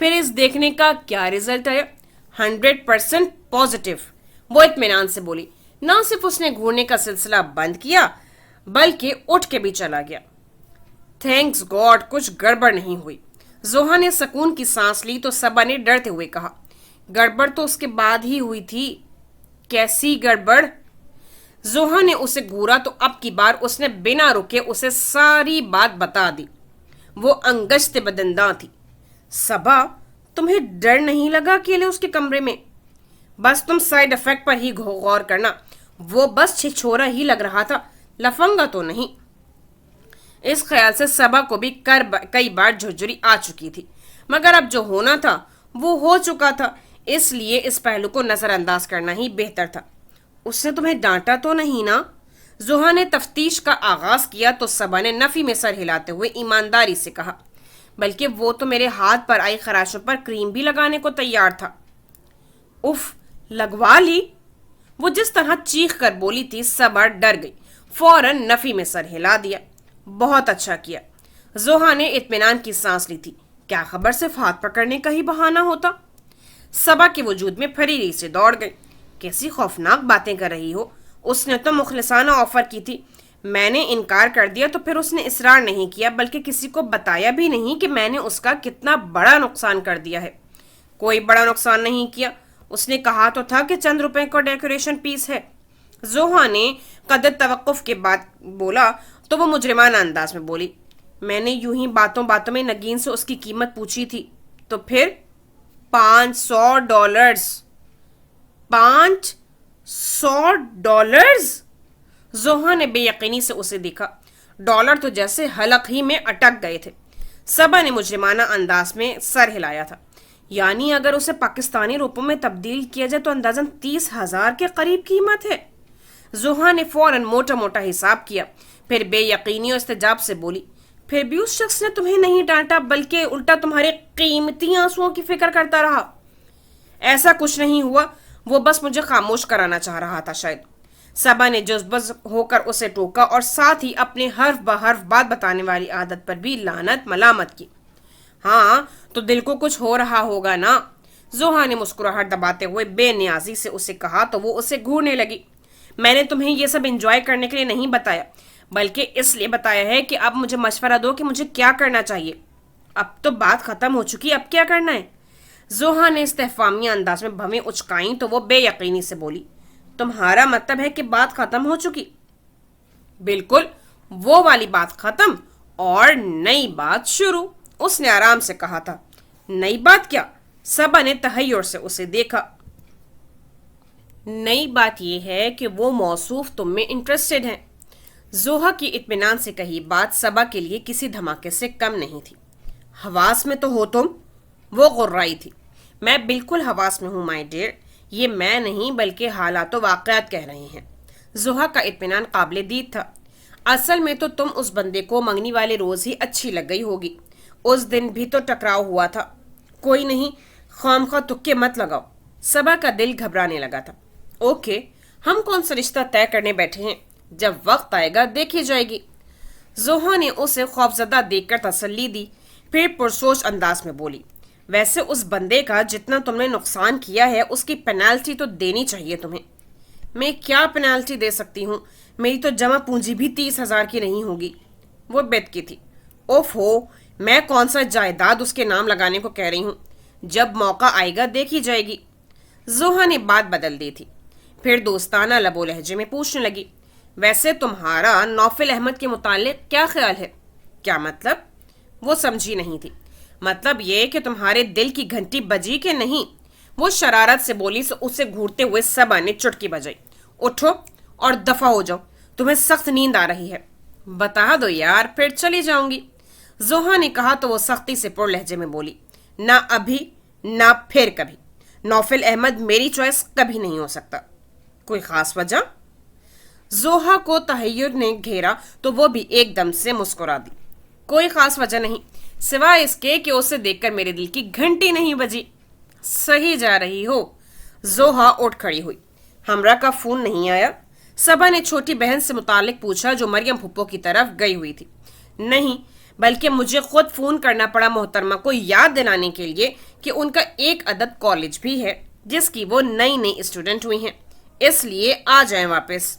پھر اس دیکھنے کا کیا رزلٹ آیا؟ 100% پازیٹیو، وہ اطمینان سے بولی۔ نہ صرف اس نے گھورنے کا سلسلہ بند کیا بلکہ اٹھ کے بھی چلا گیا۔ تھینکس گاڈ کچھ گڑبڑ نہیں ہوئی۔ زوہا نے سکون کی سانس لی تو صبا نے ڈرتے ہوئے کہا، گڑبڑ تو اس کے بعد ہی ہوئی تھی۔ کیسی گڑبڑ؟ زوہا نے اسے گھورا تو اب کی بار اس نے بنا رکے اسے ساری بات بتا دی۔ وہ انگشت بدنداں تھی۔ صبا، تمہیں ڈر نہیں لگا اکیلے اس کے کمرے میں؟ بس تم سائیڈ افیکٹ پر ہی غور کرنا، وہ بس چھچھورا ہی لگ رہا تھا، لفنگا تو نہیں۔ اس خیال سے صبا کو بھی کئی بار جھرجھری آ چکی تھی، مگر اب جو ہونا تھا وہ ہو چکا تھا، اس لیے اس پہلو کو نظر انداز کرنا ہی بہتر تھا۔ اس نے تمہیں ڈانٹا تو نہیں نا؟ زوہا نے تفتیش کا آغاز کیا تو صبا نے نفی میں سر ہلاتے ہوئے ایمانداری سے کہا، بلکہ وہ تو میرے ہاتھ پر آئی خراشوں پر کریم بھی لگانے کو تیار تھا۔ اف، لگوا لی؟ وہ جس طرح چیخ کر بولی تھی صبا ڈر گئی، فوراً نفی میں سر ہلا دیا۔ بہت اچھا کیا۔ زوہا نے اطمینان کی سانس لی تھی، کیا خبر صرف ہاتھ پکڑنے کا ہی بہانہ ہوتا؟ صبا کے وجود میں پھریری سے دوڑ گئی۔ کیسی خوفناک باتیں کر رہی ہو؟ اس نے تو مخلصانہ آفر کی تھی، میں نے انکار کر دیا تو پھر اس نے اصرار نہیں کیا بلکہ کسی کو بتایا بھی نہیں کہ میں نے اس کا کتنا بڑا نقصان کر دیا ہے۔ کوئی بڑا نقصان نہیں کیا، اس نے کہا تو تھا کہ چند روپے کا ڈیکوریشن پیس ہے۔ زوہا نے قدر توقف کے بعد بولا تو وہ مجرمانہ انداز میں بولی، میں نے یوں ہی باتوں باتوں میں نگین سے اس کی قیمت پوچھی تھی۔ تو پھر $500۔ $500؟ زوہا نے بے یقینی سے اسے دیکھا، ڈالر تو جیسے حلق ہی میں اٹک گئے تھے۔ صبا نے مجرمانہ انداز میں سر ہلایا تھا، یعنی اگر اسے پاکستانی روپوں میں تبدیل کیا جائے تو اندازاً 30,000 کے قریب قیمت ہے۔ زوہا نے فوراً موٹا موٹا حساب کیا، پھر بے یقینی اور استجاب سے بولی، پھر بھی اس شخص نے تمہیں نہیں ڈانٹا بلکہ الٹا تمہارے قیمتی آنسوؤں کی فکر کرتا رہا؟ ایسا کچھ نہیں ہوا، وہ بس مجھے خاموش کرانا چاہ رہا تھا شاید۔ صبا نے جذبز ہو کر اسے ٹوکا اور ساتھ ہی اپنے حرف بحرف بات بتانے والی عادت پر بھی لعنت ملامت کی۔ ہاں تو دل کو کچھ ہو رہا ہوگا نا؟ زوہا نے مسکراہٹ دباتے ہوئے بے نیازی سے اسے کہا تو وہ اسے گھورنے لگی۔ میں نے تمہیں یہ سب انجوائے کرنے کے لیے نہیں بتایا بلکہ اس لیے بتایا ہے کہ اب مجھے مشورہ دو کہ مجھے کیا کرنا چاہیے۔ اب تو بات ختم ہو چکی، اب کیا کرنا ہے؟ زوہا نے استفہامیہ انداز میں بھویں اچکائیں تو وہ بے یقینی سے بولی، تمہارا مطلب ہے کہ بات ختم ہو چکی؟ بالکل، وہ والی بات ختم اور نئی بات شروع، اس نے آرام سے کہا تھا۔ نئی بات کیا؟ صبا نے تحیر سے اسے دیکھا۔ نئی بات یہ ہے کہ وہ موصوف تم میں انٹرسٹڈ ہیں۔ زوہا کی اطمینان سے کہی بات صبا کے لیے کسی دھماکے سے کم نہیں تھی۔ حواس میں تو ہو تم؟ وہ غرائی تھی۔ میں بالکل حواس میں ہوں مائی ڈیئر، یہ میں نہیں بلکہ حالات و واقعات کہہ رہے ہیں۔ زوہا کا اطمینان قابل دید تھا۔ اصل میں تو تم اس بندے کو منگنی والے روز ہی اچھی لگ گئی ہوگی، اس دن بھی تو ٹکراؤ ہوا تھا۔ کوئی نہیں، خواہ تکے مت لگاؤ۔ صبا کا دل گھبرانے لگا تھا۔ اوکے، ہم کون سا رشتہ طے کرنے بیٹھے ہیں، جب وقت آئے گا دیکھی جائے گی۔ زوہا نے اسے خوفزدہ دیکھ کر تسلی دی، پھر پرسوچ انداز میں بولی، ویسے اس بندے کا جتنا تم نے نقصان کیا ہے اس کی پینالٹی تو دینی چاہیے تمہیں۔ میں کیا پینالٹی دے سکتی ہوں؟ میری تو جمع پونجی بھی 30,000 کی نہیں ہوگی۔ وہ بیت کی تھی۔ اوف ہو، میں کون سا جائیداد اس کے نام لگانے کو کہہ رہی ہوں، جب موقع آئے گا دیکھی جائے گی۔ زوہا نے بات بدل دی تھی، پھر دوستانہ لب و لہجے میں پوچھنے لگی، ویسے تمہارا نوفل احمد کے متعلق کیا خیال ہے؟ کیا مطلب؟ وہ سمجھی نہیں تھی۔ مطلب یہ کہ تمہارے دل کی گھنٹی بجی کہ نہیں؟ وہ شرارت سے بولی سے اسے گھورتے ہوئے صبا نے چٹکی بجائی، اٹھو اور دفع ہو جاؤ، تمہیں سخت نیند آ رہی ہے۔ بتا دو یار، پھر چلی جاؤں گی۔ زوہا نے کہا تو وہ سختی سے پر لہجے میں بولی، نہ ابھی نہ پھر کبھی، نوفل احمد میری چوائس کبھی نہیں ہو سکتا۔ کوئی خاص وجہ؟ زوہا کو تحیر نے گھیرا تو وہ بھی ایک دم سے مسکرا دی۔ کوئی خاص وجہ نہیں، سوائے اس کے کہ اسے دیکھ کر میرے دل کی گھنٹی نہیں بجی۔ صحیح جا رہی ہو۔ زوہا اٹھ کھڑی ہوئی۔ ہمراہ کا فون نہیں آیا؟ صبا نے چھوٹی بہن سے متعلق پوچھا جو مریم پھپھو کی طرف گئی ہوئی تھی۔ نہیں، بلکہ مجھے خود فون کرنا پڑا محترمہ کو یاد دلانے کے لیے کہ ان کا ایک عدد کالج بھی ہے جس کی وہ نئی نئی اسٹوڈنٹ ہوئی ہیں، اس لیے آ جائیں واپس۔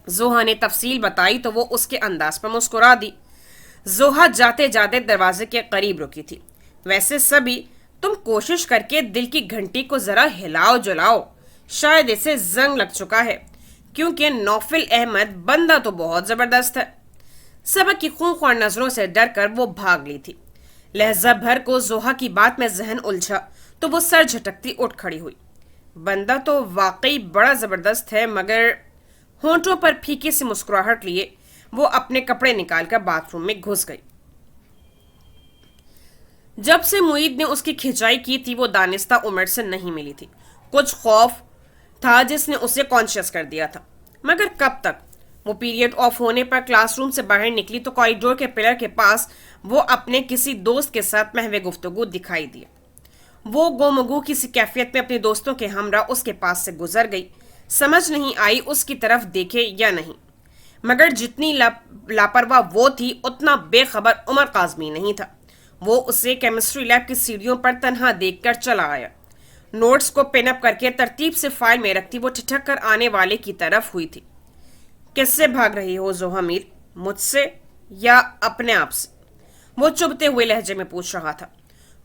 زوہا نے تفصیل بتائی تو وہ اس کے انداز پر مسکرا دی۔ زوہا جاتے جاتے دروازے کے قریب رکی تھی۔ ویسے سبھی، تم کوشش کر کے دل کی گھنٹی کو ذرا ہلاؤ جلاؤ، شاید اسے زنگ لگ چکا ہے، کیونکہ نوفل احمد بندہ تو بہت زبردست ہے۔ سبق کی خونخوار نظروں سے ڈر کر وہ بھاگ لی تھی۔ لہجہ بھر کو زوہا کی بات میں ذہن الجھا تو وہ سر جھٹکتی اٹھ کھڑی ہوئی۔ بندہ تو واقعی بڑا زبردست ہے، مگر ہونٹوں پر پھیکی سی مسکراہٹ لیے وہ اپنے کپڑے نکال کر باتھ روم میں گھس گئی۔ جب سے معید نے اس کی کھنچائی کی تھی وہ دانستہ عمر سے نہیں ملی تھی۔ کچھ خوف تھا جس نے اسے کانشیس کر دیا تھا، مگر کب تک؟ وہ پیریڈ آف ہونے پر کلاس روم سے باہر نکلی تو کوریڈور کے پلر کے پاس وہ اپنے کسی دوست کے ساتھ محو گفتگو دکھائی دی۔ وہ گومگو کسی کیفیت میں اپنے دوستوں کے ہمراہ اس کے پاس سے گزر گئی۔ سمجھ نہیں آئی اس کی طرف دیکھے یا نہیں، مگر جتنی لاپرواہ وہ تھی اتنا بے خبر عمر کاظمی نہیں تھا۔ وہ اسے کیمسٹری لیب کی سیڑھیوں پر تنہا دیکھ کر چلا آیا۔ نوٹس کو پن اپ کر کے ترتیب سے فائل میں رکھتی وہ ٹھٹک کر آنے والے کی طرف ہوئی تھی۔ کس سے بھاگ رہی ہو زوہا میر؟ مجھ سے یا اپنے آپ سے؟ وہ چبھتے ہوئے لہجے میں پوچھ رہا تھا۔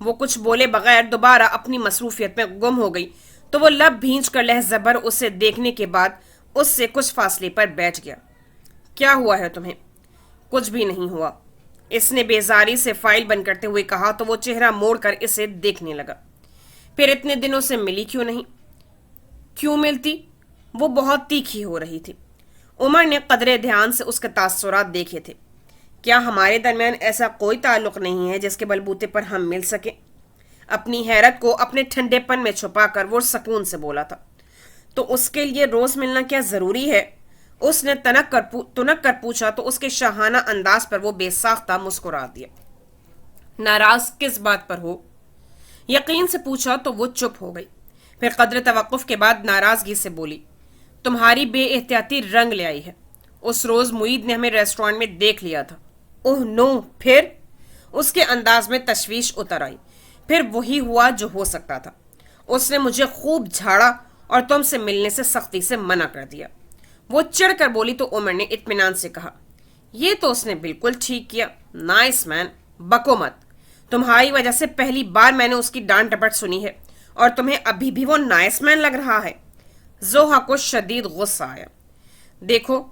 وہ کچھ بولے بغیر دوبارہ اپنی مصروفیت میں گم ہو گئی تو وہ لب بھینچ کر لہجہ بھر اسے دیکھنے کے بعد اس سے کچھ فاصلے پر بیٹھ گیا۔ کیا ہوا ہے تمہیں؟ کچھ بھی نہیں ہوا، اس نے بیزاری سے فائل بند کرتے ہوئے کہا تو وہ چہرہ موڑ کر اسے دیکھنے لگا۔ پھر اتنے دنوں سے ملی کیوں نہیں؟ کیوں ملتی؟ وہ بہت تیکھی ہو رہی تھی۔ عمر نے قدرے دھیان سے اس کے تاثرات دیکھے تھے۔ کیا ہمارے درمیان ایسا کوئی تعلق نہیں ہے جس کے بلبوتے پر ہم مل سکیں؟ اپنی حیرت کو اپنے ٹھنڈے پن میں چھپا کر وہ سکون سے بولا تھا۔ تو اس کے لیے روز ملنا کیا ضروری ہے؟ اس نے تنک کر پوچھا تو اس کے شاہانہ انداز پر وہ بے ساختہ مسکرا دیا۔ ناراض کس بات پر ہو؟ یقین سے پوچھا تو وہ چپ ہو گئی، پھر قدر توقف کے بعد ناراضگی سے بولی، تمہاری بے احتیاطی رنگ لے آئی ہے۔ اس روز معید نے ہمیں ریسٹورانٹ میں دیکھ لیا تھا۔ اوہ نو، پھر؟ اس کے انداز میں تشویش اتر آئی۔ پھر وہی ہوا جو ہو سکتا تھا۔ اس نے مجھے خوب جھاڑا اور تم سے ملنے سے سختی سے منع کر دیا۔ وہ چڑھ کر بولی تو عمر نے اطمینان سے کہا، یہ تو اس نے بالکل ٹھیک کیا، نائس مین، بکو مت۔ تمہاری وجہ سے پہلی بار میں نے اس کی ڈانٹ ڈپٹ سنی ہے اور تمہیں ابھی بھی وہ نائس مین لگ رہا ہے۔ زوہا کو شدید غصہ آیا۔ دیکھو،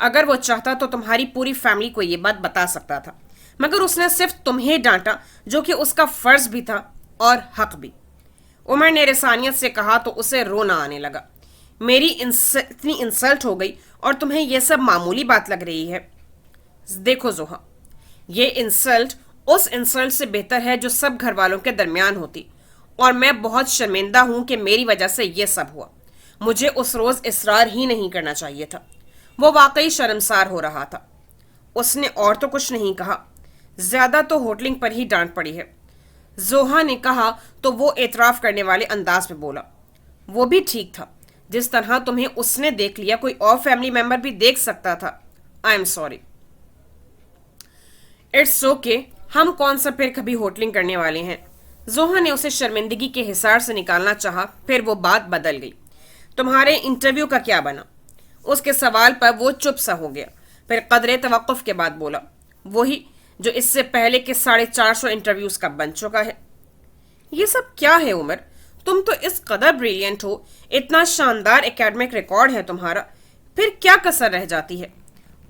اگر وہ چاہتا تو تمہاری پوری فیملی کو یہ بات بتا سکتا تھا، مگر اس نے صرف تمہیں ڈانٹا جو کہ اس کا فرض بھی تھا اور حق بھی۔ عمر نے رسانیت سے کہا تو اسے رونا آنے لگا۔ میری اتنی انسلٹ ہو گئی اور تمہیں یہ سب معمولی بات لگ رہی ہے۔ دیکھو زوہا، یہ انسلٹ اس انسلٹ سے بہتر ہے جو سب گھر والوں کے درمیان ہوتی، اور میں بہت شرمندہ ہوں کہ میری وجہ سے یہ سب ہوا۔ مجھے اس روز اصرار ہی نہیں کرنا چاہیے تھا۔ وہ واقعی شرمسار ہو رہا تھا۔ اس نے اور تو کچھ نہیں کہا، زیادہ تو ہوٹلنگ پر ہی ڈانٹ پڑی ہے۔ زوہا نے کہا تو وہ اعتراف کرنے والے انداز میں بولا، وہ بھی ٹھیک تھا، جس طرح تمہیں اس نے دیکھ لیا کوئی اور فیملی ممبر بھی دیکھ سکتا تھا۔ I am sorry. It's okay, ہم کون سا پھر کبھی ہوٹلنگ کرنے والے ہیں۔ زوہا نے اسے شرمندگی کے حصار سے نکالنا چاہا، پھر وہ بات بدل گئی۔ تمہارے انٹرویو کا کیا بنا؟ اس کے سوال پر وہ چپ سا ہو گیا، پھر قدرے توقف کے بعد بولا، وہی جو اس سے پہلے کے 450 انٹرویوز کا بن چکا ہے۔ یہ سب کیا ہے عمر؟ تم تو اس قدر بریلینٹ ہو، اتنا شاندار اکیڈمک ریکارڈ ہے تمہارا، پھر کیا کسر رہ جاتی ہے؟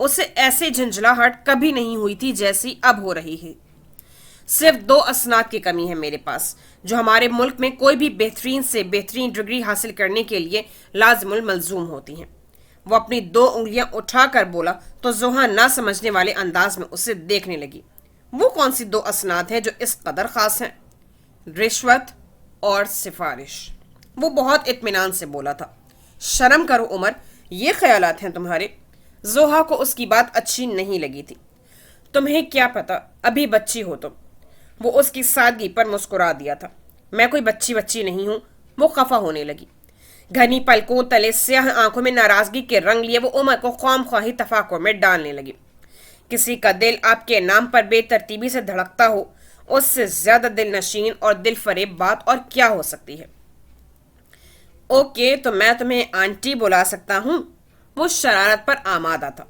اسے ایسے جھنجھلاہٹ کبھی نہیں ہوئی تھی جیسی اب ہو رہی ہے۔ صرف 2 اسناد کی کمی ہے میرے پاس، جو ہمارے ملک میں کوئی بھی بہترین سے بہترین ڈگری حاصل کرنے کے لیے لازم الملزوم ہوتی ہیں۔ وہ اپنی 2 انگلیاں اٹھا کر بولا تو زوہا نہ سمجھنے والے انداز میں اسے دیکھنے لگی۔ وہ کون سی 2 اسناد ہیں جو اس قدر خاص ہیں؟ رشوت اور سفارش۔ وہ بہت اطمینان سے بولا تھا۔ شرم کرو عمر، یہ خیالات ہیں تمہارے؟ زوہا کو اس کی بات اچھی نہیں لگی تھی۔ تمہیں کیا پتا، ابھی بچی ہو تم۔ وہ اس کی سادگی پر مسکرا دیا تھا۔ میں کوئی بچی نہیں ہوں۔ وہ خفا ہونے لگی۔ گھنی پلکوں تلے سیاہ آنکھوں میں ناراضگی کے رنگ لیے وہ عمر کو خواہ مخواہ تفاکر میں ڈالنے لگی۔ کسی کا دل آپ کے نام پر بے ترتیبی سے دھڑکتا ہو، اس سے زیادہ دل نشین اور دل فریب بات اور کیا ہو سکتی ہے؟ اوکے، تو میں تمہیں آنٹی بلا سکتا ہوں؟ وہ شرارت پر آمادہ تھا۔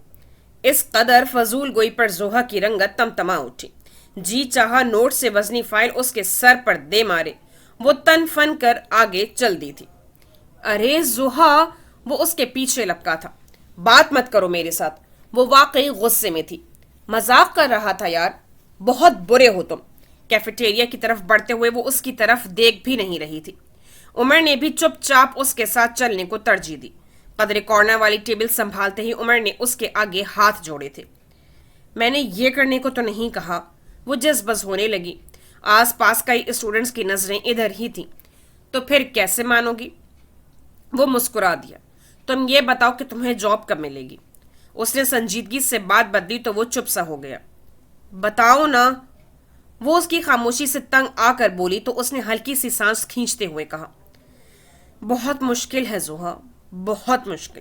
اس قدر فضول گوئی پر زوہا کی رنگت تمتما اٹھی، جی چاہا نوٹ سے وزنی فائل اس کے سر پر دے مارے۔ وہ تن فن کر آگے چل دی تھی۔ ارے زوہا، وہ اس کے پیچھے لپکا تھا، بات مت کرو میرے ساتھ۔ وہ واقعی غصے میں تھی۔ مذاق کر رہا تھا یار، بہت برے ہو تم۔ کیفیٹیریا کی طرف بڑھتے ہوئے وہ اس کی طرف دیکھ بھی نہیں رہی تھی۔ عمر نے بھی چپ چاپ اس کے ساتھ چلنے کو ترجیح دی۔ قدرے کارنر والی ٹیبل سنبھالتے ہی عمر نے اس کے آگے ہاتھ جوڑے تھے۔ میں نے یہ کرنے کو تو نہیں کہا۔ وہ جذبز ہونے لگی۔ آس پاس کئی اسٹوڈنٹس کی نظریں ادھر ہی تھیں۔ تو پھر کیسے مانو گی؟ وہ مسکرا دیا۔ تم یہ بتاؤ کہ تمہیں جاب کب ملے گی؟ اس نے سنجیدگی سے بات بدلی تو وہ چپ سا ہو گیا۔ بتاؤ نا۔ وہ اس کی خاموشی سے تنگ آ کر بولی تو اس نے ہلکی سی سانس کھینچتے ہوئے کہا، بہت مشکل ہے زوہا، بہت مشکل۔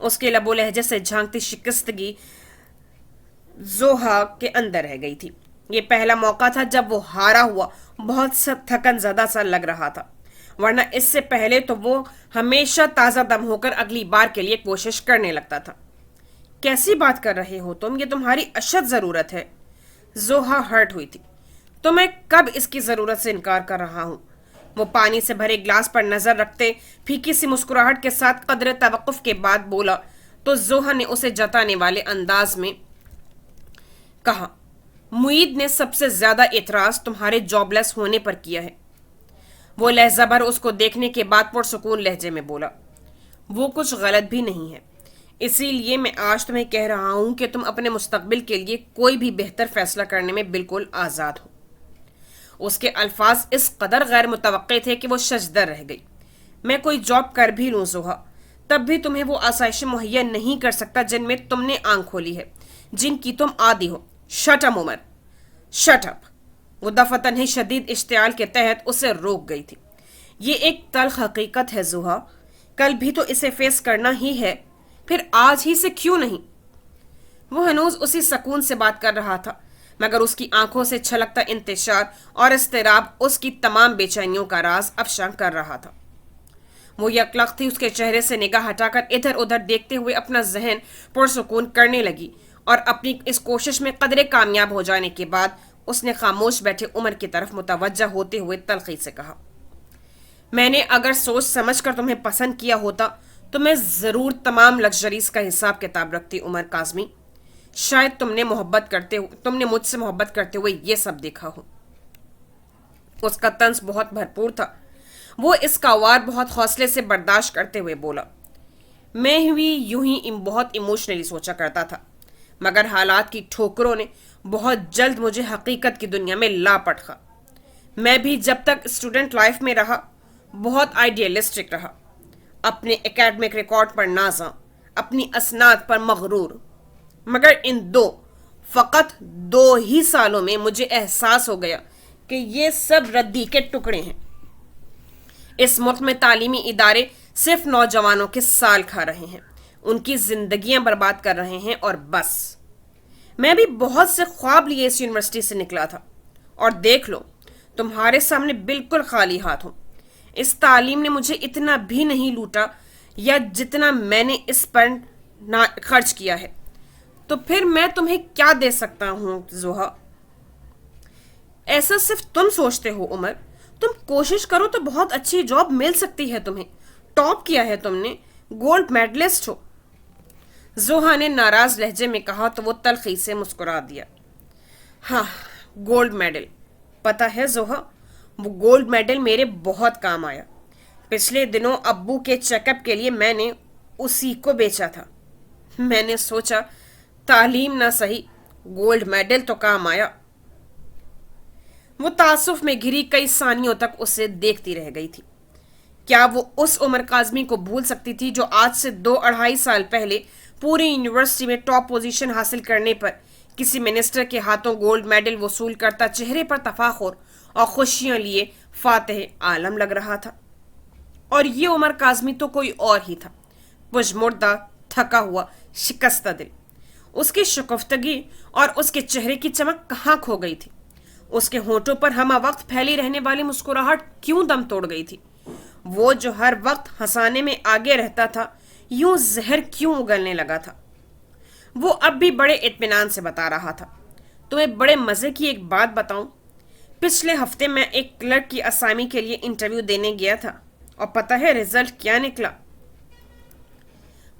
اس کے لب و لہجے سے جھانکتی شکستگی زوہا کے اندر رہ گئی تھی۔ یہ پہلا موقع تھا جب وہ ہارا ہوا بہت تھکن زدہ سا لگ رہا تھا، ورنہ اس سے پہلے تو وہ ہمیشہ تازہ دم ہو کر اگلی بار کے لیے کوشش کرنے لگتا تھا۔ کیسی بات کر رہے ہو تم؟ یہ تمہاری اشد ضرورت ہے۔ زوہا ہرٹ ہوئی تھی۔ تو میں کب اس کی ضرورت سے انکار کر رہا ہوں؟ وہ پانی سے بھرے گلاس پر نظر رکھتے پھیکی سی مسکراہٹ کے ساتھ قدر توقف کے بعد بولا تو زوہا نے اسے جتانے والے انداز میں کہا، معید نے سب سے زیادہ اعتراض تمہارے جاب لیس ہونے پر کیا ہے۔ وہ لہجہ بھر اس کو دیکھنے کے بعد پرسکون لہجے میں بولا، وہ کچھ غلط بھی نہیں ہے، اسی لیے میں آج تمہیں کہہ رہا ہوں کہ تم اپنے مستقبل کے لیے کوئی بھی بہتر فیصلہ کرنے میں بالکل آزاد ہو۔ اس کے الفاظ اس قدر غیر متوقع تھے کہ وہ ششدر رہ گئی۔ میں کوئی جاب کر بھی لوں زوہا، تب بھی تمہیں وہ آسائشیں مہیا نہیں کر سکتا جن میں تم نے آنکھ کھولی ہے، جن کی تم عادی ہو۔ شٹ اپ عمر، شٹ اپ۔ وہ دفعتاً ہی شدید اشتعال کے تحت اسے روک گئی تھی۔ یہ ایک تلخ حقیقت ہے زوہا، کل بھی تو اسے فیس کرنا ہی ہے، پھر آج ہی سے کیوں نہیں؟ وہ ہنوز اسی سکون سے بات کر رہا تھا، مگر اس کی آنکھوں سے چھلکتا انتشار اور اضطراب اس کی تمام بے چینیوں کا راز افشاں کر رہا تھا۔ وہ یکلخت ہی اس کے چہرے سے نگاہ ہٹا کر ادھر ادھر دیکھتے ہوئے اپنا ذہن پرسکون کرنے لگی، اور اپنی اس کوشش میں قدرے کامیاب ہو جانے کے بعد اس نے خاموش بیٹھے عمر کی طرف متوجہ ہوتے ہوئے تلخی سے کہا، میں نے اگر سوچ سمجھ کر تمہیں پسند کیا ہوتا تو میں ضرور تمام لگژریز کا حساب کتاب رکھتی عمر کاظمی۔ شاید تم نے مجھ سے محبت کرتے ہوئے یہ سب دیکھا ہو۔ اس کا طنز بہت بھرپور تھا۔ وہ اس کا وار بہت حوصلے سے برداشت کرتے ہوئے بولا، میں بھی یوں ہی بہت ایموشنلی سوچا کرتا تھا، مگر حالات کی ٹھوکروں نے بہت جلد مجھے حقیقت کی دنیا میں لا پٹخا۔ میں بھی جب تک اسٹوڈنٹ لائف میں رہا بہت آئیڈیلسٹک رہا، اپنے اکیڈمک ریکارڈ پر نازاں، اپنی اسناد پر مغرور، مگر ان فقط دو ہی سالوں میں مجھے احساس ہو گیا کہ یہ سب ردی کے ٹکڑے ہیں۔ اس ملک میں تعلیمی ادارے صرف نوجوانوں کے سال کھا رہے ہیں، ان کی زندگیاں برباد کر رہے ہیں، اور بس۔ میں بھی بہت سے خواب لیے اس یونیورسٹی سے نکلا تھا، اور دیکھ لو تمہارے سامنے بالکل خالی ہاتھ ہوں۔ اس تعلیم نے مجھے اتنا بھی نہیں لوٹا یا جتنا میں نے اس پر خرچ کیا ہے، تو پھر میں تمہیں کیا دے سکتا ہوں زوہا؟ ایسا صرف تم سوچتے ہو عمر، تم کوشش کرو تو بہت اچھی جاب مل سکتی ہے تمہیں، ٹاپ کیا ہے تم نے، گولڈ میڈلسٹ ہو۔ زوہا نے ناراض لہجے میں کہا تو وہ تلخی سے مسکرا دیا۔ ہاں، گولڈ میڈل، پتہ ہے زوہا، وہ گولڈ میڈل میرے بہت کام آیا۔ پچھلے دنوں ابو کے چیک اپ کے لیے میں نے اسی کو بیچا تھا۔ میں نے سوچا تعلیم نہ صحیح، گولڈ میڈل تو کام آیا۔ وہ تعصف میں گھری کئی ثانیوں تک اسے دیکھتی رہ گئی تھی۔ کیا وہ اس عمر کاظمی کو بھول سکتی تھی جو آج سے 2-2.5 سال پہلے پوری یونیورسٹی میں ٹاپ پوزیشن حاصل کرنے پر کسی منسٹر کے ہاتھوں گولڈ میڈل وصول کرتا چہرے پر تفاخر اور خوشیاں لیے فاتح عالم لگ رہا تھا؟ اور یہ عمر کاظمی تو کوئی اور ہی تھا، پژمردہ، تھکا ہوا، شکستہ دل۔ اس کی شگفتگی اور اس کے چہرے کی چمک کہاں کھو گئی تھی؟ اس کے ہونٹوں پر ہمہ وقت پھیلی رہنے والی مسکراہٹ کیوں دم توڑ گئی تھی؟ وہ جو ہر وقت ہنسانے میں آگے رہتا تھا، یوں زہر کیوں اگلنے لگا تھا؟ وہ اب بھی بڑے اطمینان سے بتا رہا تھا۔ تمہیں بڑے مزے کی ایک بات بتاؤں؟ پچھلے ہفتے میں ایک کلرک کی اسامی کے لیے انٹرویو دینے گیا تھا، اور پتہ ہے رزلٹ کیا نکلا؟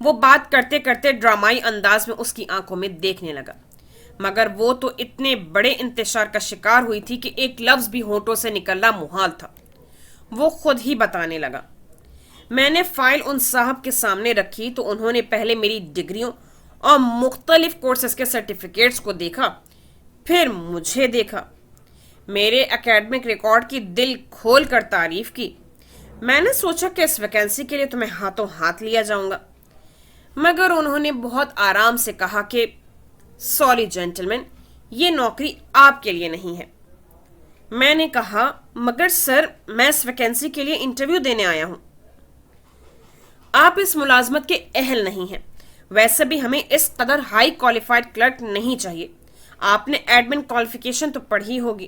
وہ بات کرتے کرتے ڈرامائی انداز میں اس کی آنکھوں میں دیکھنے لگا، مگر وہ تو اتنے بڑے انتشار کا شکار ہوئی تھی کہ ایک لفظ بھی ہونٹوں سے نکلنا محال تھا۔ وہ خود ہی بتانے لگا، میں نے فائل ان صاحب کے سامنے رکھی تو انہوں نے پہلے میری ڈگریوں اور مختلف کورسز کے سرٹیفکیٹس کو دیکھا، پھر مجھے دیکھا، میرے اکیڈمک ریکارڈ کی دل کھول کر تعریف کی۔ میں نے سوچا کہ اس ویکینسی کے لیے تمہیں ہاتھوں ہاتھ لیا جاؤں گا، مگر انہوں نے بہت آرام سے کہا کہ سوری جینٹلمین، یہ نوکری آپ کے لیے نہیں ہے۔ میں نے کہا مگر سر، میں اس ویکینسی کے لیے انٹرویو دینے آیا ہوں۔ آپ اس ملازمت کے اہل نہیں ہیں، ویسے بھی ہمیں اس قدر ہائی کوالیفائڈ کلرک نہیں چاہیے۔ آپ نے ایڈمن کوالیفیکیشن تو پڑھی ہوگی۔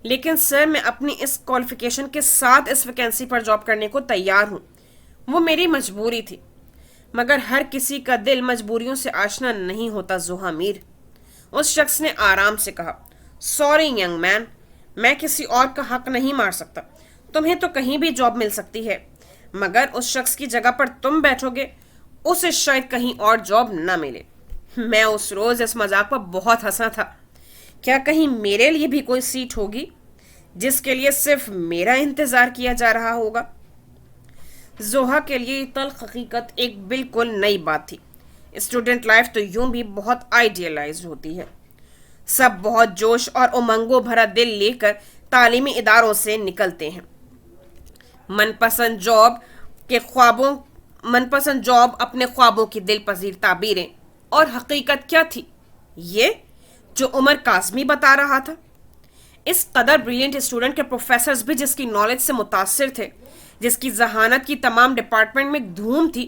لیکن سر، میں اپنی اس کوالیفیکیشن کے ساتھ اس ویکینسی پر جاب کرنے کو تیار ہوں، وہ میری مجبوری تھی۔ مگر ہر کسی کا دل مجبوریوں سے آشنا نہیں ہوتا زوہا میر۔ اس شخص نے آرام سے کہا، سوری ینگ مین، میں کسی اور کا حق نہیں مار سکتا۔ تمہیں تو کہیں بھی جاب مل سکتی ہے، مگر اس شخص کی جگہ پر تم بیٹھو گے، اسے شاید کہیں اور جاب نہ ملے۔ میں اس روز اس مذاق پر بہت ہنسا تھا۔ کیا کہیں میرے لیے بھی کوئی سیٹ ہوگی جس کے لیے صرف میرا انتظار کیا جا رہا ہوگا؟ زوہا کے لیے یہ تلخ حقیقت ایک بالکل نئی بات تھی۔ اسٹوڈنٹ لائف تو یوں بھی بہت آئیڈیلائزڈ ہوتی ہے۔ سب بہت جوش اور امنگوں بھرا دل لے کر تعلیمی اداروں سے نکلتے ہیں۔ من پسند جاب اپنے خوابوں کی دل پذیر تعبیریں، اور حقیقت کیا تھی؟ یہ جو عمر کاظمی بتا رہا تھا۔ اس قدر بریلینٹ اسٹوڈنٹ کے پروفیسرز بھی جس کی نالج سے متاثر تھے، جس کی ذہانت کی تمام ڈپارٹمنٹ میں دھوم تھی،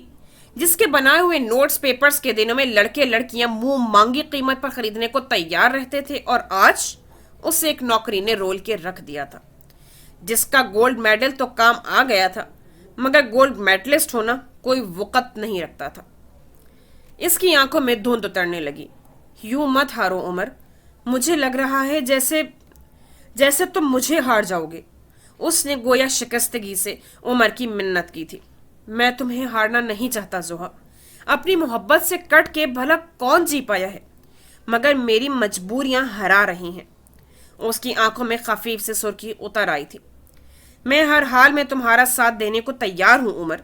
جس کے بنائے ہوئے نوٹس پیپرز کے دنوں میں لڑکے لڑکیاں منہ مانگی قیمت پر خریدنے کو تیار رہتے تھے، اور آج اسے ایک نوکری نے رول کے رکھ دیا تھا، جس کا گولڈ میڈل تو کام آ گیا تھا، مگر گولڈ میڈلسٹ ہونا کوئی وقت نہیں رکھتا تھا۔ اس کی آنکھوں میں دھند اترنے لگی۔ یوں مت ہارو عمر، مجھے لگ رہا ہے جیسے تم مجھے ہار جاؤ گے۔ اس نے گویا شکستگی سے عمر کی منت کی تھی۔ میں تمہیں ہارنا نہیں چاہتا زوہا، اپنی محبت سے کٹ کے بھلا کون جی پایا ہے، مگر میری مجبوریاں ہرا رہی ہیں۔ اس کی آنکھوں میں خفیف سے سرخی اتر آئی تھی۔ میں ہر حال میں تمہارا ساتھ دینے کو تیار ہوں عمر۔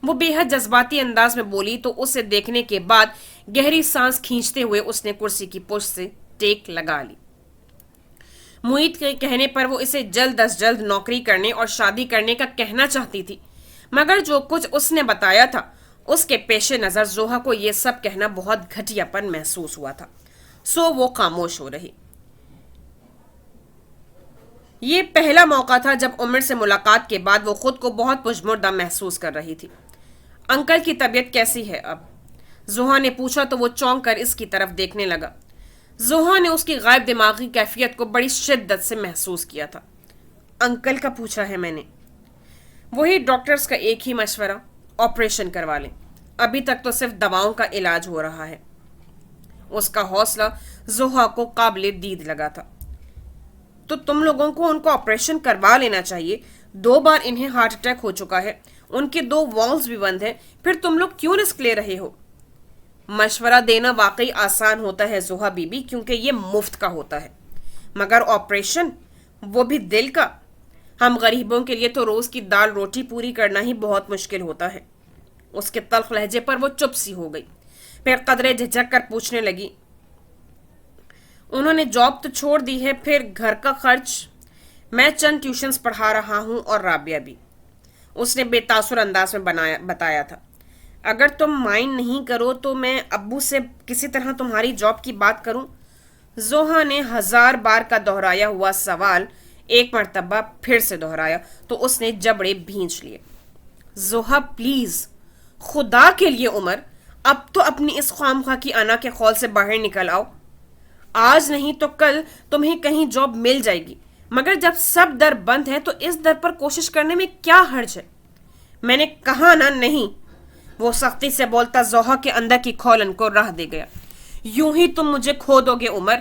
وہ بے حد جذباتی انداز میں بولی تو اسے دیکھنے کے بعد گہری سانس کھینچتے ہوئے اس نے کرسی کی پشت سے ٹیک لگا لی۔ معید کے کہنے پر وہ اسے جلد از جلد نوکری کرنے اور شادی کرنے کا کہنا چاہتی تھی، مگر جو کچھ اس نے بتایا تھا اس کے پیش نظر زوہا کو یہ سب کہنا بہت گھٹیا پن محسوس ہوا تھا، سو وہ خاموش ہو رہی۔ یہ پہلا موقع تھا جب عمر سے ملاقات کے بعد وہ خود کو بہت پشمردہ محسوس کر رہی تھی۔ انکل کی طبیعت کیسی ہے اب؟ زوہا نے پوچھا تو وہ چونک کر اس کی طرف دیکھنے لگا۔ زوہا نے اس کی غائب دماغی کیفیت کو بڑی شدت سے محسوس کیا تھا۔ انکل کا پوچھا ہے میں نے؟ وہی ڈاکٹرز کا ایک ہی مشورہ، آپریشن کروا لیں، ابھی تک تو صرف دواؤں کا علاج ہو رہا ہے۔ اس کا حوصلہ زوہا کو قابل دید لگا تھا۔ تو تم لوگوں کو ان کو آپریشن کروا لینا چاہیے، 2 بار انہیں ہارٹ اٹیک ہو چکا ہے، ان کے 2 والز بھی بند ہیں، پھر تم لوگ کیوں رسک لے رہے ہو؟ مشورہ دینا واقعی آسان ہوتا ہے زوہا بی بی، کیونکہ یہ مفت کا ہوتا ہے، مگر آپریشن، وہ بھی دل کا، ہم غریبوں کے لیے تو روز کی دال روٹی پوری کرنا ہی بہت مشکل ہوتا ہے۔ اس کے تلخ لہجے پر وہ چپ سی ہو گئی، پھر قدرے جھجک کر پوچھنے لگی، انہوں نے جاب تو چھوڑ دی ہے، پھر گھر کا خرچ؟ میں چند ٹیوشنز پڑھا رہا ہوں اور رابعہ بھی، اس نے بے تاثر انداز میں بتایا تھا۔ اگر تم مائنڈ نہیں کرو تو میں ابو سے کسی طرح تمہاری جاب کی بات کروں؟ زوہا نے 1000 بار کا دہرایا ہوا سوال ایک مرتبہ پھر سے دہرایا تو اس نے جبڑے بھینچ لیے۔ زوہا پلیز، خدا کے لیے عمر، اب تو اپنی اس خواہ کی انا کے خول سے باہر نکل آؤ. آج نہیں تو کل تمہیں کہیں جاب مل جائے گی، مگر جب سب در بند ہے تو اس در پر کوشش کرنے میں کیا حرج ہے؟ میں نے کہا نا نہیں. وہ سختی سے بولتا زوہا کے اندر کی کھولن کو راہ دے گیا. یوں ہی تم مجھے کھو دو گے عمر.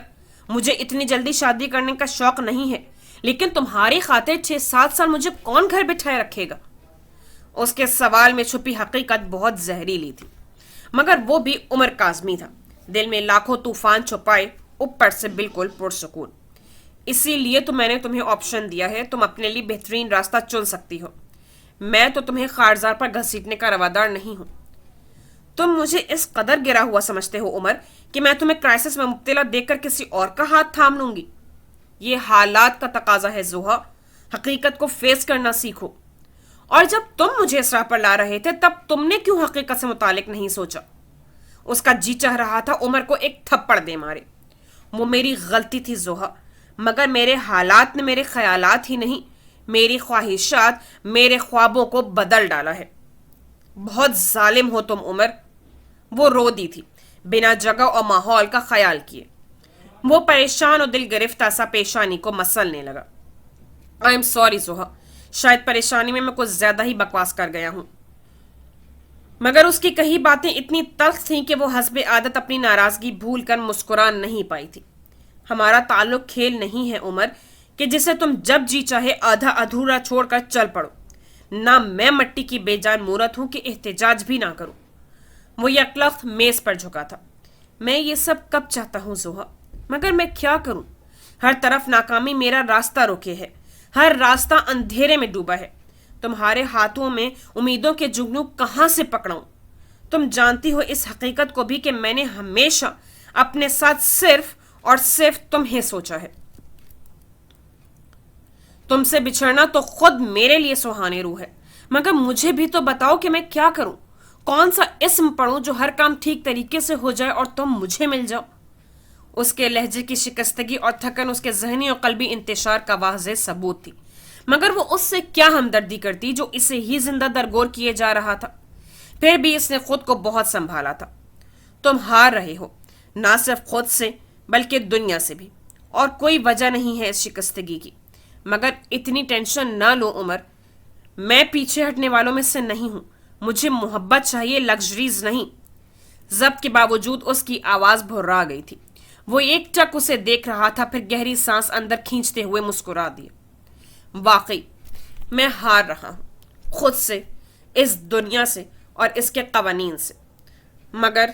مجھے اتنی جلدی شادی کرنے کا شوق نہیں ہے، لیکن تمہاری خاطر 6-7 سال مجھے کون گھر بٹھائے رکھے گا؟ اس کے سوال میں چھپی حقیقت بہت زہریلی تھی، مگر وہ بھی عمر کاظمی تھا. دل میں لاکھوں طوفان چھپائے، اوپر سے بالکل پرسکون. اسی لیے تو میں نے تمہیں آپشن دیا ہے. تم اپنے لیے بہترین راستہ چن سکتی ہو. میں تو تمہیں خارزار پر گھسیٹنے کا روادار نہیں ہوں. تم مجھے اس قدر گرا ہوا سمجھتے ہو عمر کہ میں تمہیں کرائسس میں مبتلا دیکھ کر کسی اور کا ہاتھ تھام لوں گی؟ یہ حالات کا تقاضا ہے زوہا. حقیقت کو فیس کرنا سیکھو. اور جب تم مجھے اس راہ پر لا رہے تھے تب تم نے کیوں حقیقت سے متعلق نہیں سوچا؟ اس کا جی چاہ رہا تھا عمر کو ایک تھپڑ دے مارے. وہ میری غلطی تھی زوہا، مگر میرے حالات نے میرے خیالات ہی نہیں، میری خواہشات، میرے خوابوں کو بدل ڈالا ہے. بہت ظالم ہو تم عمر. وہ رو دی تھی بنا جگہ اور ماحول کا خیال کیے. وہ پریشان اور دل گرفتہ سا پیشانی کو مسلنے لگا. آئی ایم سوری زوہا، شاید پریشانی میں کچھ زیادہ ہی بکواس کر گیا ہوں. مگر اس کی کئی باتیں اتنی تلخ تھیں کہ وہ حسب عادت اپنی ناراضگی بھول کر مسکرا نہیں پائی تھی. ہمارا تعلق کھیل نہیں ہے عمر کہ جسے تم جب جی چاہے آدھا ادھورا چھوڑ کر چل پڑو. نہ میں مٹی کی بے جان مورت ہوں کہ احتجاج بھی نہ کروں. وہ یکلخت میز پر جھکا تھا. میں یہ سب کب چاہتا ہوں زوہا، مگر میں کیا کروں؟ ہر طرف ناکامی میرا راستہ روکے ہے، ہر راستہ اندھیرے میں ڈوبا ہے. تمہارے ہاتھوں میں امیدوں کے جگنو کہاں سے پکڑاؤں؟ تم جانتی ہو اس حقیقت کو بھی کہ میں نے ہمیشہ اپنے ساتھ صرف اور صرف تمہیں سوچا ہے. تم سے بچھڑنا تو خود میرے لیے سہانے روح ہے، مگر مجھے بھی تو بتاؤ کہ میں کیا کروں؟ کون سا اسم پڑھوں جو ہر کام ٹھیک طریقے سے ہو جائے اور تم مجھے مل جاؤ؟ اس کے لہجے کی شکستگی اور تھکن اس کے ذہنی اور قلبی انتشار کا واضح ثبوت تھی، مگر وہ اس سے کیا ہمدردی کرتی جو اسے ہی زندہ درگور کیے جا رہا تھا. پھر بھی اس نے خود کو بہت سنبھالا تھا. تم ہار رہے ہو، نہ صرف خود سے بلکہ دنیا سے بھی، اور کوئی وجہ نہیں ہے اس شکستگی کی. مگر اتنی ٹینشن نہ لو عمر. میں پیچھے ہٹنے والوں میں سے نہیں ہوں. مجھے محبت چاہیے، لگژریز نہیں. ضبط کے باوجود اس کی آواز بھرا گئی تھی. وہ ایک ٹک اسے دیکھ رہا تھا، پھر گہری سانس اندر کھینچتے ہوئے مسکرا دیا. واقعی میں ہار رہا ہوں، خود سے، اس دنیا سے اور اس کے قوانین سے. مگر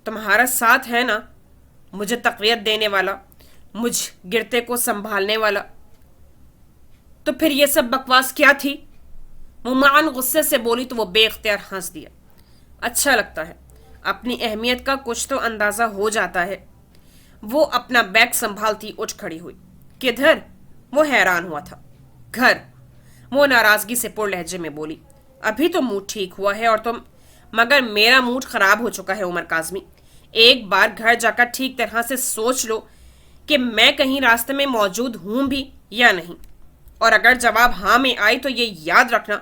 تمہارا ساتھ ہے نا، مجھے تقویت دینے والا، مجھ گرتے کو سنبھالنے والا. تو پھر یہ سب بکواس کیا تھی؟ ممان غصے سے بولی تو وہ بے اختیار ہنس دیا. اچھا لگتا ہے، اپنی اہمیت کا کچھ تو اندازہ ہو جاتا ہے. وہ اپنا بیگ سنبھالتی اٹھ کھڑی ہوئی. کدھر؟ وہ حیران ہوا تھا. گھر. وہ ناراضگی سے پر لہجے میں بولی. ابھی تو موڈ ٹھیک ہوا ہے اور تم... مگر میرا موڈ خراب ہو چکا ہے عمر کاظمی. ایک بار گھر جا کر ٹھیک طرح سے سوچ لو کہ میں کہیں راستے میں موجود ہوں بھی یا نہیں. اور اگر جواب ہاں میں آئی تو یہ یاد رکھنا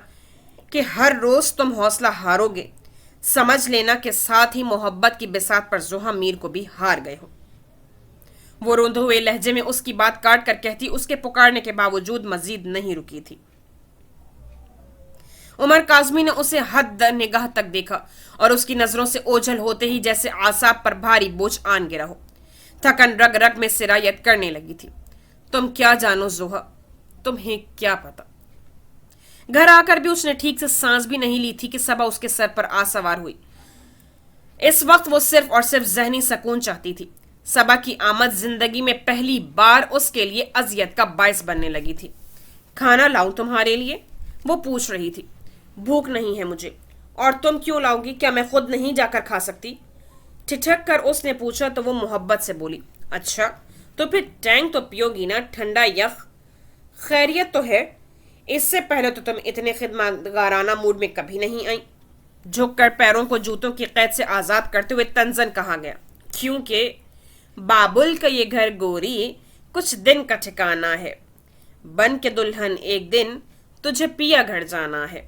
کہ ہر روز تم حوصلہ ہارو گے. سمجھ لینا کہ ساتھ ہی محبت کی بساط پر زوہا میر کو بھی ہار گئے ہو. وہ روندے ہوئے لہجے میں اس کی بات کاٹ کر کہتی، اس کے پکارنے کے باوجود مزید نہیں رکی تھی. عمر کاظمی نے اسے حد نگاہ تک دیکھا اور اس کی نظروں سے اوجھل ہوتے ہی جیسے اعصاب پر بھاری بوجھ آن گرا ہو. تھکن رگ رگ میں سرایت کرنے لگی تھی. تم کیا جانو زوہا، تمہیں کیا پتا. گھر آ کر بھی اس نے ٹھیک سے سانس بھی نہیں لی تھی کہ صبا اس کے سر پر آ سوار ہوئی. اس وقت وہ صرف اور صرف ذہنی سکون چاہتی تھی. صبا کی آمد زندگی میں پہلی بار اس کے لیے اذیت کا باعث بننے لگی تھی. کھانا لاؤں تمہارے لیے؟ وہ پوچھ رہی تھی. بھوک نہیں ہے مجھے. اور تم کیوں لاؤ گی؟ کیا میں خود نہیں جا کر کھا سکتی؟ ٹھٹک کر اس نے پوچھا تو وہ محبت سے بولی. اچھا تو پھر ٹینک تو پیو گی نا، ٹھنڈا یخ. خیریت تو ہے؟ اس سے پہلے تو تم اتنے خدمتگارانہ موڈ میں کبھی نہیں آئیں. جھک کر پیروں کو جوتوں کی قید سے آزاد کرتے ہوئے تنزن کہا گیا. کیونکہ بابل کا یہ گھر گوری کچھ دن کا ٹھکانہ ہے. بن کے دلہن ایک دن تجھے پیا گھر جانا ہے.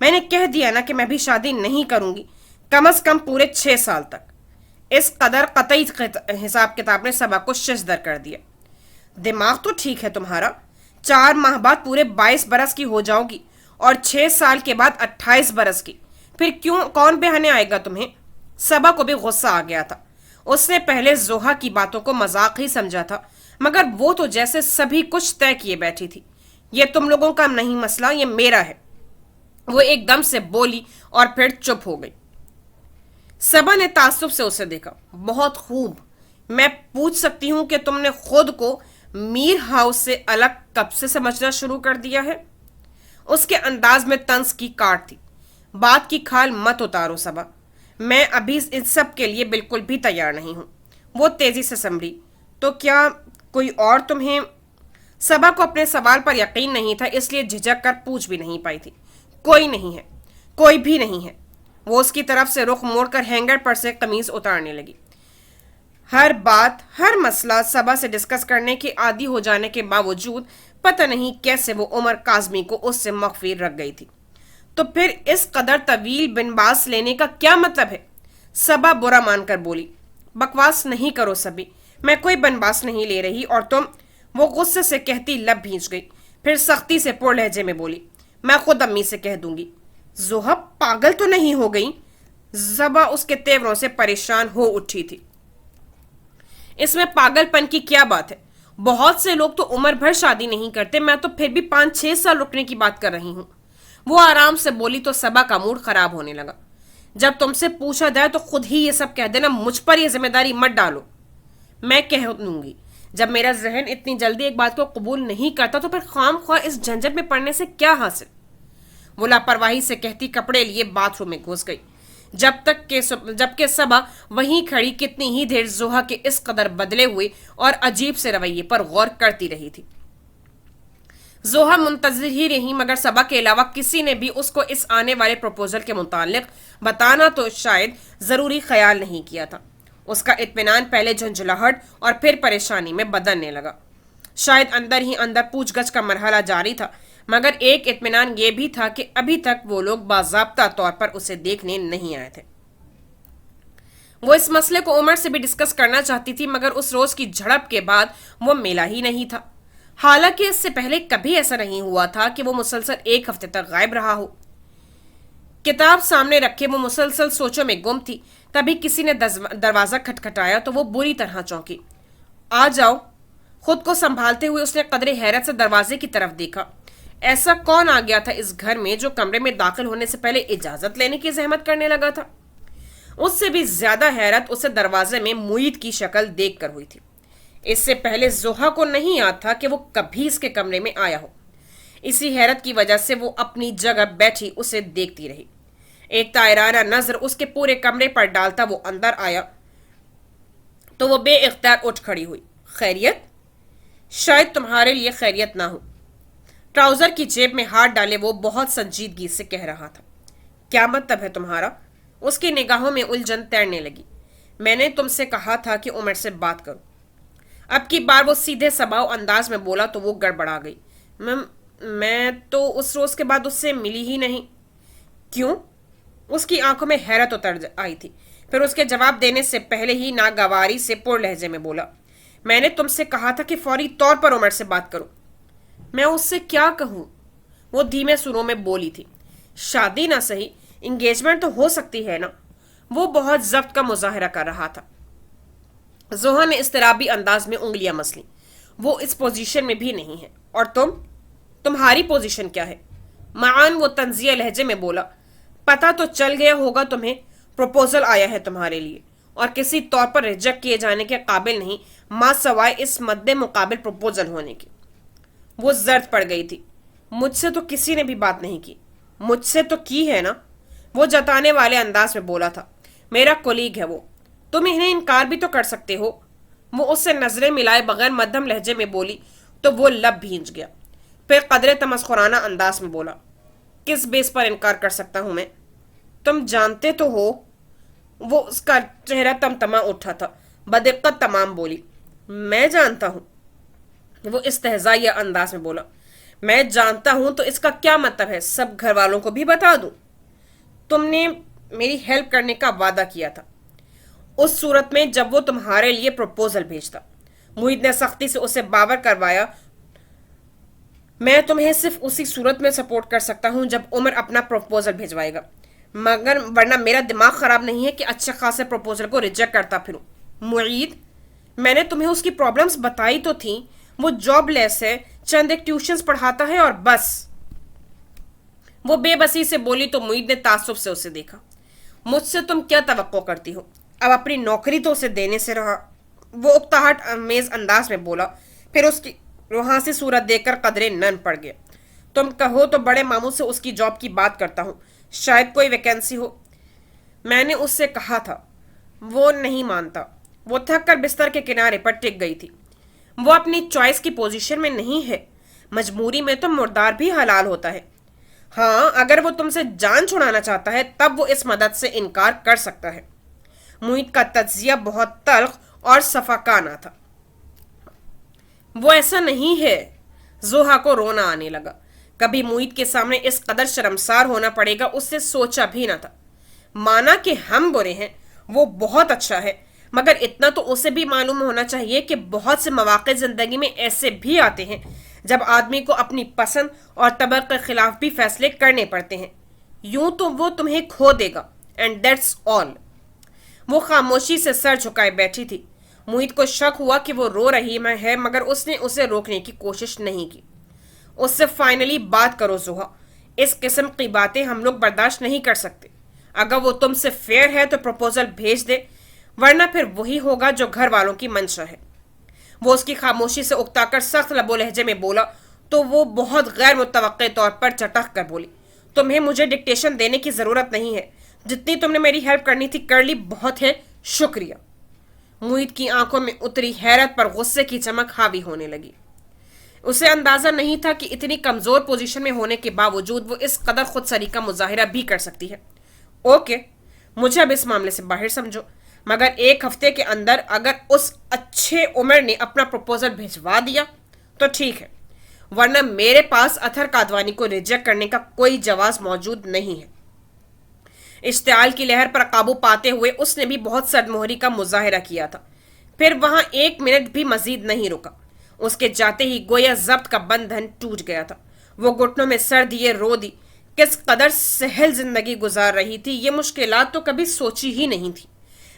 میں نے کہہ دیا نا کہ میں بھی شادی نہیں کروں گی، کم از کم پورے 6 سال تک۔ اس قدر قطعی حساب کتاب نے صبا کو ششدر کر دیا۔ دماغ تو ٹھیک ہے تمہارا، 4 ماہ بعد پورے 22 برس کی ہو جاؤ گی اور 6 سال کے بعد 28 برس کی، پھر کیوں کون بہانے آئے گا تمہیں؟ صبا کو بھی غصہ آ گیا تھا۔ اس نے پہلے زوہا کی باتوں کو مذاق ہی سمجھا تھا، مگر وہ تو جیسے سبھی کچھ طے کیے بیٹھی تھی۔ یہ تم لوگوں کا نہیں مسئلہ، یہ میرا ہے، وہ ایک دم سے بولی اور پھر چپ ہو گئی۔ صبا نے تعصب سے اسے دیکھا۔ بہت خوب، میں پوچھ سکتی ہوں کہ تم نے خود کو میر ہاؤس سے الگ کب سے سمجھنا شروع کر دیا ہے؟ اس کے انداز میں طنز کی کاٹ تھی۔ بات کی کھال مت اتارو صبا، میں ابھی ان سب کے لیے بالکل بھی تیار نہیں ہوں۔ وہ تیزی سے سنبھلی۔ تو کیا کوئی اور تمہیں؟ صبا کو اپنے سوال پر یقین نہیں تھا، اس لیے جھجک کر پوچھ بھی نہیں پائی تھی۔ کوئی نہیں ہے، کوئی بھی نہیں ہے۔ وہ اس کی طرف سے رخ موڑ کر ہینگر پر سے قمیض اتارنے لگی۔ ہر بات، ہر مسئلہ صبا سے ڈسکس کرنے کے عادی ہو جانے کے باوجود پتہ نہیں کیسے وہ عمر کاظمی کو اس سے مخفی رکھ گئی تھی۔ تو پھر اس قدر طویل بنباس لینے کا کیا مطلب ہے؟ صبا برا مان کر بولی۔ بکواس نہیں کرو سبھی، میں کوئی بنباس نہیں لے رہی، اور تم؟ وہ غصے سے کہتی لب بھینچ گئی، پھر سختی سے پر لہجے میں بولی، میں خود امی سے کہہ دوں گی۔ زوہا پاگل تو نہیں ہو گئی؟ صبا اس کے تیوروں سے پریشان ہو اٹھی تھی۔ اس میں پاگل پن کی کیا بات ہے؟ بہت سے لوگ تو عمر بھر شادی نہیں کرتے، میں تو پھر بھی 5-6 سال رکنے کی بات کر رہی ہوں۔ وہ آرام سے بولی تو صبا کا موڈ خراب ہونے لگا۔ جب تم سے پوچھا جائے تو خود ہی یہ سب کہہ دینا، مجھ پر یہ ذمہ داری مت ڈالو۔ میں کہہ دوں گی، جب میرا ذہن اتنی جلدی ایک بات کو قبول نہیں کرتا تو پھر خام خواہ اس جھنجٹ میں پڑنے سے کیا حاصل؟ وہ لاپرواہی سے کہتی کپڑے لیے باتھ روم میں گھس گئی، جبکہ صبا وہیں کھڑی کتنی ہی دیر زوہا کے اس قدر بدلے ہوئے اور عجیب سے رویے پر غور کرتی رہی تھی۔ زوہا منتظر ہی رہی، مگر صبا کے علاوہ کسی نے بھی اس کو اس آنے والے پروپوزل کے متعلق بتانا تو شاید ضروری خیال نہیں کیا تھا۔ اس کا اطمینان پہلے جھنجھلاہٹ اور پھر پریشانی میں بدلنے لگا۔ شاید اندر ہی اندر پوچھ گچھ کا مرحلہ جاری تھا، مگر ایک اطمینان یہ بھی تھا کہ ابھی تک وہ لوگ باضابطہ طور پر اسے دیکھنے نہیں آئے تھے۔ وہ اس مسئلے کو عمر سے بھی ڈسکس کرنا چاہتی تھی، مگر اس روز کی جھڑپ کے بعد وہ ملا ہی نہیں تھا۔ حالانکہ اس سے پہلے کبھی ایسا نہیں ہوا تھا کہ وہ مسلسل 1 ہفتے تک غائب رہا ہو۔ کتاب سامنے رکھے وہ مسلسل سوچوں میں گم تھی، تبھی کسی نے دروازہ کھٹکھٹایا تو وہ بری طرح چونکی۔ آ جاؤ۔ خود کو سنبھالتے ہوئے اس نے قدرے حیرت سے دروازے کی طرف دیکھا۔ ایسا کون آ گیا تھا اس گھر میں جو کمرے میں داخل ہونے سے پہلے اجازت لینے کی زحمت کرنے لگا تھا؟ اس سے بھی زیادہ حیرت اسے دروازے میں معید کی شکل دیکھ کر ہوئی تھی۔ اس سے پہلے زوہا کو نہیں یاد تھا کہ وہ کبھی اس کے کمرے میں آیا ہو۔ اسی حیرت کی وجہ سے وہ اپنی جگہ بیٹھی اسے دیکھتی رہی۔ ایک طائرانہ نظر اس کے پورے کمرے پر ڈالتا وہ اندر آیا تو وہ بے اختیار اٹھ کھڑی ہوئی۔ خیریت؟ شاید تمہارے لیے خیریت نہ ہو۔ ٹراؤزر کی جیب میں ہاتھ ڈالے وہ بہت سنجیدگی سے کہہ رہا تھا۔ کیا مطلب ہے تمہارا؟ اس کی نگاہوں میں الجھن تیرنے لگی۔ میں نے تم سے کہا تھا کہ عمر سے بات کرو۔ اب کی بار وہ سیدھے سباؤ انداز میں بولا تو وہ گڑبڑا گئی۔ میں تو اس روز کے بعد اس سے ملی ہی نہیں۔ کیوں؟ اس کی آنکھوں میں حیرت اتر آئی تھی، پھر اس کے جواب دینے سے پہلے ہی ناگواری سے پر لہجے میں بولا، میں نے تم سے کہا تھا کہ فوری طور پر عمر سے بات کرو۔ میں اس سے کیا کہوں؟ وہ دھیمے سروں میں بولی تھی۔ شادی نہ صحیح، انگیجمنٹ تو ہو سکتی ہے نا؟ وہ بہت ضبط کا مظاہرہ کر رہا تھا۔ زوہا نے اضطرابی انداز میں انگلیاں مسلیں۔ وہ اس پوزیشن میں بھی نہیں ہے۔ اور تمہاری پوزیشن کیا ہے؟ معان وہ طنزیہ لہجے میں بولا، پتہ تو چل گیا ہوگا تمہیں، پروپوزل آیا ہے تمہارے لیے، اور کسی طور پر ریجیکٹ کیے جانے کے قابل نہیں، ماں سوائے اس مد مقابل پروپوزل ہونے کی۔ وہ زرد پڑ گئی تھی۔ مجھ سے تو کسی نے بھی بات نہیں کی۔ مجھ سے تو کی ہے نا؟ وہ جتانے والے انداز میں بولا تھا۔ میرا کولیگ ہے وہ، تم انہیں انکار بھی تو کر سکتے ہو۔ وہ اس سے نظریں ملائے بغیر مدھم لہجے میں بولی تو وہ لب بھینچ گیا، پھر قدرے تمسخرانہ انداز میں بولا، کس بیس پر انکار کر سکتا ہوں میں؟ تم جانتے تو ہو۔ وہ اس کا چہرہ تمتما اٹھا تھا، بدقت تمام بولی، میں جانتا ہوں۔ وہ استہزائیہ انداز میں بولا، میں جانتا ہوں تو اس کا کیا مطلب ہے سب گھر والوں کو بھی بتا دوں؟ تم نے میری ہیلپ کرنے کا وعدہ کیا تھا اس صورت میں جب وہ تمہارے لیے پروپوزل بھیجتا. محیط نے سختی سے اسے باور کروایا. میں تمہیں صرف اسی صورت میں سپورٹ کر سکتا ہوں جب عمر اپنا پروپوزل بھیجوائے گا، مگر ورنہ میرا دماغ خراب نہیں ہے کہ اچھے خاصے پروپوزل کو ریجیکٹ کرتا پھروں. معید، میں نے تمہیں اس کی پرابلمز بتائی تو تھیں. وہ جاب لیس ہے، چند ایک ٹیوشنز پڑھاتا ہے اور بس. وہ بے بسی سے بولی تو معید نے تعصب سے اسے دیکھا. مجھ سے تم کیا توقع کرتی ہو؟ اب اپنی نوکری تو اسے دینے سے رہا. وہ اکتاہٹ امیز انداز میں بولا، پھر اس کی روحانسی صورت دیکھ کر قدرے نن پڑ گیا. تم کہو تو بڑے ماموں سے اس کی جاب کی بات کرتا ہوں، شاید کوئی ویکینسی ہو. میں نے اس سے کہا تھا. وہ نہیں مانتا. وہ تھک کر بستر کے کنارے پر ٹک گئی تھی. وہ اپنی چوائس کی پوزیشن میں نہیں ہے. مجبوری میں تو مردار بھی حلال ہوتا ہے. ہاں، اگر وہ تم سے جان چھڑانا چاہتا ہے تب وہ اس مدد سے انکار کر سکتا ہے. محیط کا تجزیہ بہت تلخ اور صفاقانہ تھا. وہ ایسا نہیں ہے. زوہا کو رونا آنے لگا. کبھی محیط کے سامنے اس قدر شرمسار ہونا پڑے گا اس سے سوچا بھی نہ تھا. مانا کہ ہم برے ہیں، وہ بہت اچھا ہے، مگر اتنا تو اسے بھی معلوم ہونا چاہیے کہ بہت سے مواقع زندگی میں ایسے بھی آتے ہیں جب آدمی کو اپنی پسند اور طبع کے خلاف بھی فیصلے کرنے پڑتے ہیں. یوں تو وہ تمہیں کھو دے گا. And that's all. وہ خاموشی سے سر جھکائے بیٹھی تھی. محیط کو شک ہوا کہ وہ رو رہی ہے، مگر اس نے اسے روکنے کی کوشش نہیں کی. اس سے فائنلی بات کرو زوہا. اس قسم کی باتیں ہم لوگ برداشت نہیں کر سکتے. اگر وہ تم سے فیئر ہے تو پروپوزل بھیج دے، ورنہ پھر وہی ہوگا جو گھر والوں کی منشا ہے. وہ اس کی خاموشی سے اکتا کر سخت لب و لہجے میں بولا تو وہ بہت غیر متوقع طور پر چٹک کر بولی. تمہیں مجھے ڈکٹیشن دینے کی ضرورت نہیں ہے. جتنی تم نے میری ہیلپ کرنی تھی کر لی. بہت ہے، شکریہ. محیط کی آنکھوں میں اتری حیرت پر غصے کی چمک حاوی ہونے لگی. اسے اندازہ نہیں تھا کہ اتنی کمزور پوزیشن میں ہونے کے باوجود وہ اس قدر خود سری کا مظاہرہ بھی کر سکتی ہے. اوکے، مجھے اب اس معاملے سے باہر سمجھو، مگر ایک ہفتے کے اندر اگر اس اچھے عمر نے اپنا پروپوزل بھیجوا دیا تو ٹھیک ہے، ورنہ میرے پاس اتھر کادوانی کو ریجیکٹ کرنے کا کوئی جواز موجود نہیں ہے. اشتعال کی لہر پر قابو پاتے ہوئے اس نے بھی بہت سرد مہری کا مظاہرہ کیا تھا. پھر وہاں ایک منٹ بھی مزید نہیں رکا. اس کے جاتے ہی گویا ضبط کا بندھن ٹوٹ گیا تھا. وہ گھٹنوں میں سر دیے رو دی. کس قدر سہل زندگی گزار رہی تھی. یہ مشکلات تو کبھی سوچی ہی نہیں تھی.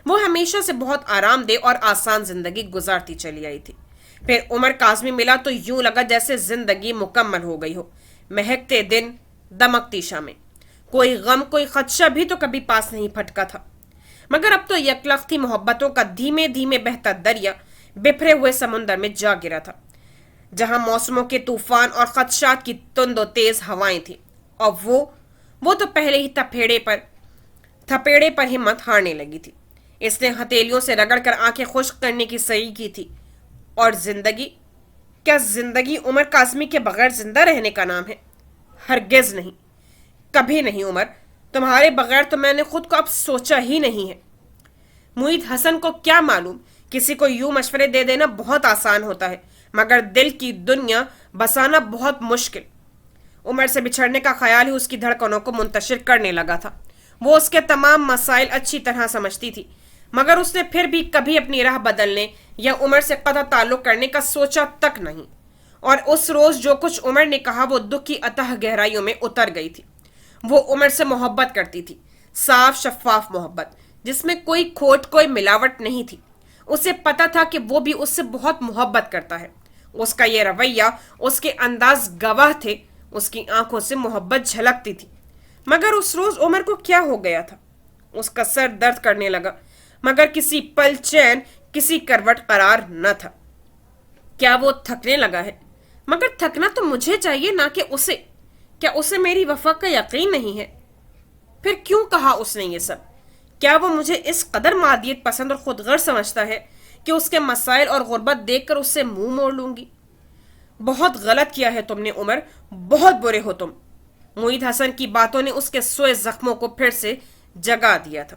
وہ ہمیشہ سے بہت آرام دہ اور آسان زندگی گزارتی چلی آئی تھی. پھر عمر کاظمی ملا تو یوں لگا جیسے زندگی مکمل ہو گئی ہو. مہکتے دن، دمکتی شامیں. کوئی غم، کوئی خدشہ بھی تو کبھی پاس نہیں پھٹکا تھا. مگر اب تو یکلختی محبتوں کا دھیمے دھیمے بہتا دریا بپھرے ہوئے سمندر میں جا گرا تھا، جہاں موسموں کے طوفان اور خدشات کی تند و تیز ہوائیں تھیں. اور وہ تو پہلے ہی تھپیڑے پر ہمت ہارنے لگی تھی. اس نے ہتھیلیوں سے رگڑ کر آنکھیں خشک کرنے کی صحیح کی تھی. اور زندگی؟ کیا زندگی عمر کاظمی کے بغیر زندہ رہنے کا نام ہے؟ ہرگز نہیں، کبھی نہیں عمر. تمہارے بغیر تو میں نے خود کو اب سوچا ہی نہیں ہے. محیط حسن کو کیا معلوم. کسی کو یوں مشورے دے دینا بہت آسان ہوتا ہے، مگر دل کی دنیا بسانا بہت مشکل. عمر سے بچھڑنے کا خیال ہی اس کی دھڑکنوں کو منتشر کرنے لگا تھا. وہ اس کے تمام مسائل اچھی طرح سمجھتی تھی، مگر اس نے پھر بھی کبھی اپنی راہ بدلنے یا عمر سے قطع تعلق کرنے کا سوچا تک نہیں. اور اس روز جو کچھ عمر نے کہا وہ دکھ کی اتہ گہرائیوں میں اتر گئی تھی. وہ عمر سے محبت کرتی تھی، صاف شفاف محبت جس میں کوئی کھوٹ، کوئی ملاوٹ نہیں تھی. اسے پتا تھا کہ وہ بھی اس سے بہت محبت کرتا ہے. اس کا یہ رویہ، اس کے انداز گواہ تھے. اس کی آنکھوں سے محبت جھلکتی تھی. مگر اس روز عمر کو کیا ہو گیا تھا؟ اس کا سر درد کرنے لگا، مگر کسی پل چین، کسی کروٹ قرار نہ تھا. کیا وہ تھکنے لگا ہے؟ مگر تھکنا تو مجھے چاہیے نہ کہ اسے. کیا اسے میری وفا کا یقین نہیں ہے؟ پھر کیوں کہا اس نے یہ سب؟ کیا وہ مجھے اس قدر مادیت پسند اور خود غرض سمجھتا ہے کہ اس کے مسائل اور غربت دیکھ کر اس سے منہ موڑ لوں گی؟ بہت غلط کیا ہے تم نے عمر، بہت برے ہو تم. محیط حسن کی باتوں نے اس کے سوئے زخموں کو پھر سے جگا دیا تھا.